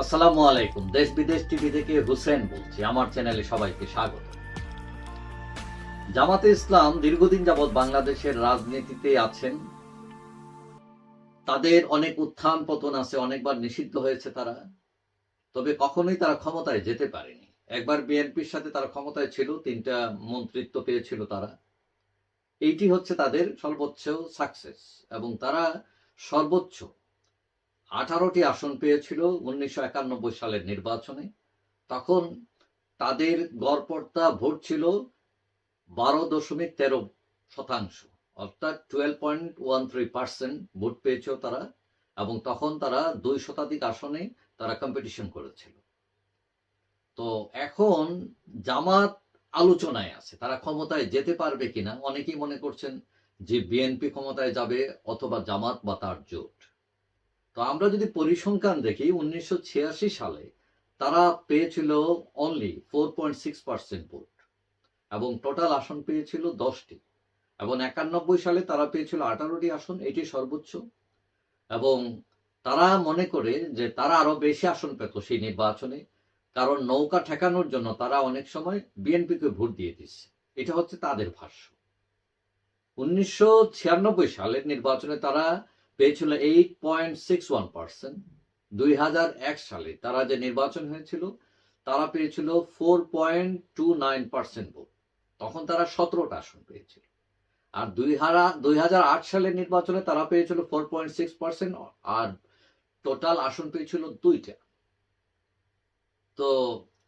আসসালামু আলাইকুম। দেশ বিদেশ টিভি থেকে হুসেন বলছি। আমার চ্যানেলে সবাইকে স্বাগত। জামাতে ইসলাম দীর্ঘদিন যাবৎ বাংলাদেশের রাজনীতিতে আছেন। তাদের অনেক উত্থান পতন আছে, অনেকবার নিষিদ্ধ হয়েছে তারা। তবে কখনোই তারা ক্ষমতায় যেতে পারেনি। একবার বিএনপির সাথে তারা ক্ষমতায় ছিল, ৩টা মন্ত্রিত্ব পেয়েছিল তারা। এইটি হচ্ছে তাদের সর্বোচ্চ সাকসেস, এবং তারা সর্বোচ্চ 18টি আসন পেয়েছিল 1991 সালের নির্বাচনে। তখন তাদের গড়পড়তা ভোট ছিল 12.13%, অর্থাৎ 12.13% ভোট পেয়েছিল তারা। এবং তখন তারা 2 শতাধিক আসনে তারা কম্পিটিশন করেছিল। তো এখন জামাত আলোচনায় আছে, তারা ক্ষমতায় যেতে পারবে কিনা। অনেকেই মনে করছেন যে বিএনপি ক্ষমতায় যাবে অথবা জামাত বা তার জোট। তো আমরা যদি পরিসংখ্যান দেখি, 1986 সালে তারা পেয়েছিল অনলি 4.6% ভোট, এবং টোটাল আসন পেয়েছিল 10টি। এবং 91 সালে তারা পেয়েছিল 18টি আসন, এটি সর্বোচ্চ। এবং তারা মনে করে যে তারা আরো বেশি আসন পেত সেই নির্বাচনে, কারণ নৌকা ঠেকানোর জন্য তারা অনেক সময় বিএনপিকে ভোট দিয়ে দিচ্ছে। এটা হচ্ছে তাদের ভাষ্য। 1996 সালের নির্বাচনে তারা পেয়েছিল 8.61%। 2001 সালে তারা যে নির্বাচন হয়েছিল, তারা পেয়েছিল 4.29% ভোট। তখন তারা 17টা আসন পেয়েছিল। আর 2008 সালের নির্বাচনে তারা পেয়েছিল 4.6%, আর টোটাল আসন পেয়েছিল 2টা। তো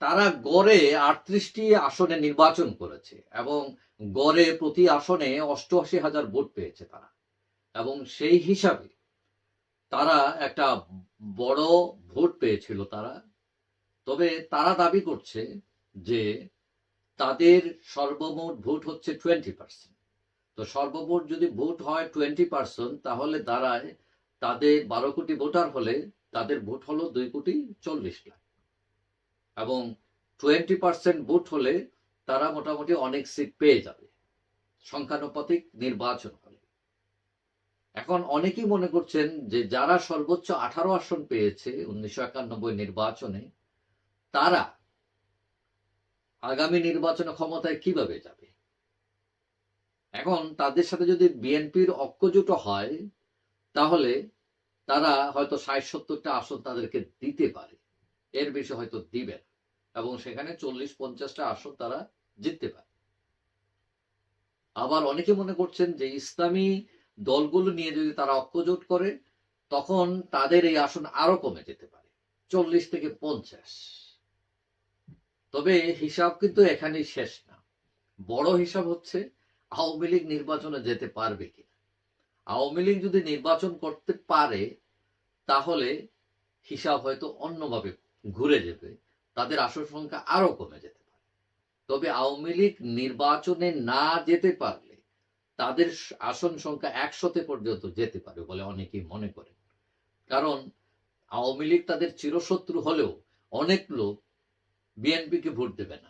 তারা গড়ে 38টি আসনে নির্বাচন করেছে, এবং গড়ে প্রতি আসনে 88,000 ভোট পেয়েছে তারা। এবং সেই হিসাবে তারা একটা বড় ভোট পেয়েছিল তারা। তবে তারা দাবি করছে যে তাদের সর্বমোট ভোট হচ্ছে 20%। তো সর্বমোট যদি ভোট হয় 20%, তাহলে দাঁড়ায় তাদের 12 কোটি ভোটার হলে তাদের ভোট হলো 2,40,00,000। এবং 20% ভোট হলে তারা মোটামুটি অনেক সিট পেয়ে যাবে সংখ্যানুপাতিক নির্বাচন হলে। এখন অনেকেই মনে করছেন যে যারা সর্বোচ্চ 18 আসন পেয়েছে 1991 নির্বাচনে, তারা আগামী নির্বাচনে ক্ষমতায় কিভাবে যাবে। এখন তাদের সাথে যদি বিএনপির ঐক্যজোট হয়, তাহলে তারা হয়তো 60-70টা আসন তাদেরকে দিতে পারে, এর বেশি হয়তো দিবে না। এবং সেখানে 40-50টা আসন তারা জিততে পারে। আবার অনেকে মনে করছেন যে ইসলামী দলগুলো নিয়ে যদি তারা ঐক্যজোট করে, তখন তাদের এই আসন আরো কমে যেতে পারে, 40 থেকে 50। তবে হিসাব কিন্তু এখানেই শেষ না। বড় হিসাব হচ্ছে আওয়ামী লীগ নির্বাচনে যেতে পারবে কিনা। আওয়ামী লীগ যদি নির্বাচন করতে পারে, তাহলে হিসাব হয়তো অন্যভাবে ঘুরে যাবে, তাদের আসন সংখ্যা আরো কমে যেতে পারে। তবে আওয়ামী লীগ নির্বাচনে না যেতে পারলে তাদের আসন সংখ্যা 100 পর্যন্ত যেতে পারে বলে অনেকেই মনে করেন। কারণ আওয়ামী লীগ তাদের চিরশত্রু হলেও অনেক লোক বিএনপিকে ভোট দেবে না,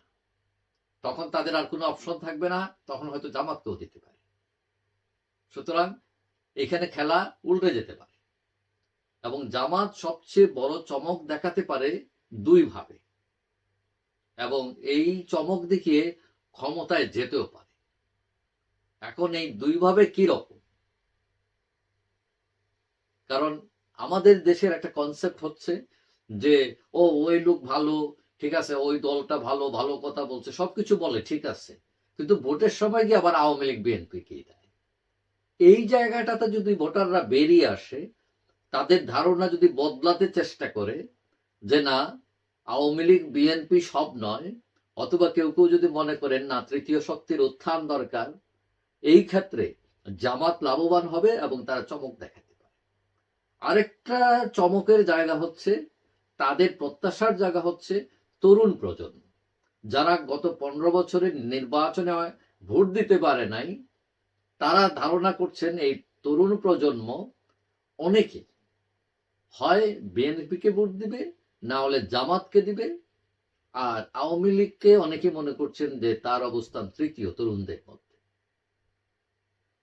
তখন তাদের আর কোনো অপশন থাকবে না, তখন হয়তো জামাতকেও দিতে পারে। সুতরাং এখানে খেলা উল্টে যেতে পারে, এবং জামাত সবচেয়ে বড় চমক দেখাতে পারে 2 ভাবে, এবং এই চমক দেখিয়ে ক্ষমতায় যেতেও পারে। এখন এই 2 ভাবে কি রকম, কারণ আমাদের দেশের একটা কনসেপ্ট হচ্ছে যে ওই লোক ভালো, ঠিক আছে, ওই দলটা ভালো, ভালো কথা বলছে, সবকিছু বলে ঠিক আছে, কিন্তু ভোটের সময় গিয়ে আবার আওয়ামী লীগ বিএনপি কে দেয়। এই জায়গাটাতে যদি ভোটাররা বেরিয়ে আসে, তাদের ধারণা যদি বদলাতে চেষ্টা করে যে না, আওয়ামী লীগ বিএনপি সব নয়, অথবা কেউ কেউ যদি মনে করেন না, তৃতীয় শক্তির উত্থান দরকার, এই ক্ষেত্রে জামাত লাভবান হবে এবং তারা চমক দেখাতে পারে। আরেকটা চমকের জায়গা হচ্ছে, তাদের প্রত্যাশার জায়গা হচ্ছে তরুণ প্রজন্ম, যারা গত 15 বছরের নির্বাচনে ভোট দিতে পারে নাই। তারা ধারণা করছেন এই তরুণ প্রজন্ম অনেকে হয় বিএনপিকে ভোট দিবে, না হলে জামাতকে দিবে। আর আওয়ামী লীগকে অনেকে মনে করছেন যে তার অবস্থান তৃতীয় তরুণদের মধ্যে।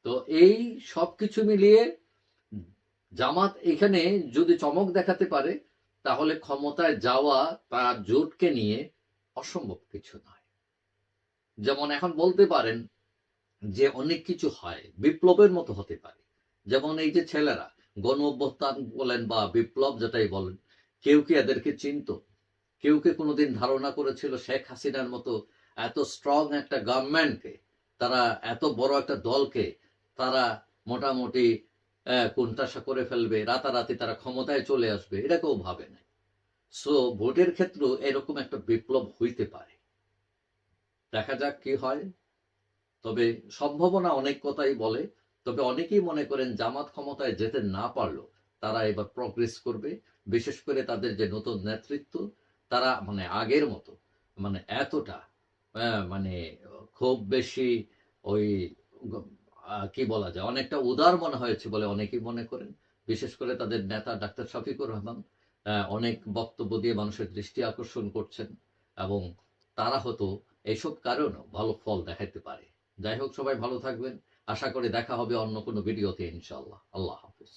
তো এই সবকিছু মিলিয়ে জামাত এখানে যদি চমক দেখাতে পারে, তাহলে ক্ষমতায় যাওয়া তার জোটকে নিয়ে অসম্ভব কিছু নয়। যেমন এখন বলতে পারেন যে অনেক কিছু হয়, বিপ্লবের মতো হতে পারে। যেমন এই যে ছেলেরা গণ অভ্যুত্থান বলেন বা বিপ্লব যেটাই বলেন, কেউ কি এদেরকে চিনতো? কেউ কি কোনোদিন ধারণা করেছিল শেখ হাসিনার মতো এত স্ট্রং একটা গভর্নমেন্টকে, তারা এত বড় একটা দলকে তারা মোটামুটি কোণঠাসা করে ফেলবে, রাতারাতি তারা ক্ষমতায় চলে আসবে, এটা কেউ ভাবে নাই। সো ভোটের ক্ষেত্রেও এরকম একটা বিপ্লব হইতে পারে। দেখা যাক কি হয়। তবে সম্ভাবনা অনেক কথাই বলে। তবে অনেকেই মনে করেন জামাত ক্ষমতায় যেতে না পারলো তারা এবার প্রগ্রেস করবে। বিশেষ করে তাদের যে নতুন নেতৃত্ব, তারা মানে আগের মতো মানে এতটা মানে খুব বেশি ওই কি বলা যায়, অনেকটা উদার মনে হয়েছে বলে অনেকেই মনে করেন। বিশেষ করে তাদের নেতা ডাক্তার শফিকুর রহমান অনেক বক্তব্য দিয়ে মানুষের দৃষ্টি আকর্ষণ করছেন, এবং তারা হয়তো এইসব কারণেও ভালো ফল দেখাইতে পারে। যাই হোক, সবাই ভালো থাকবেন। আশা করি দেখা হবে অন্য কোনো ভিডিওতে ইনশাআল্লাহ। আল্লাহ হাফিজ।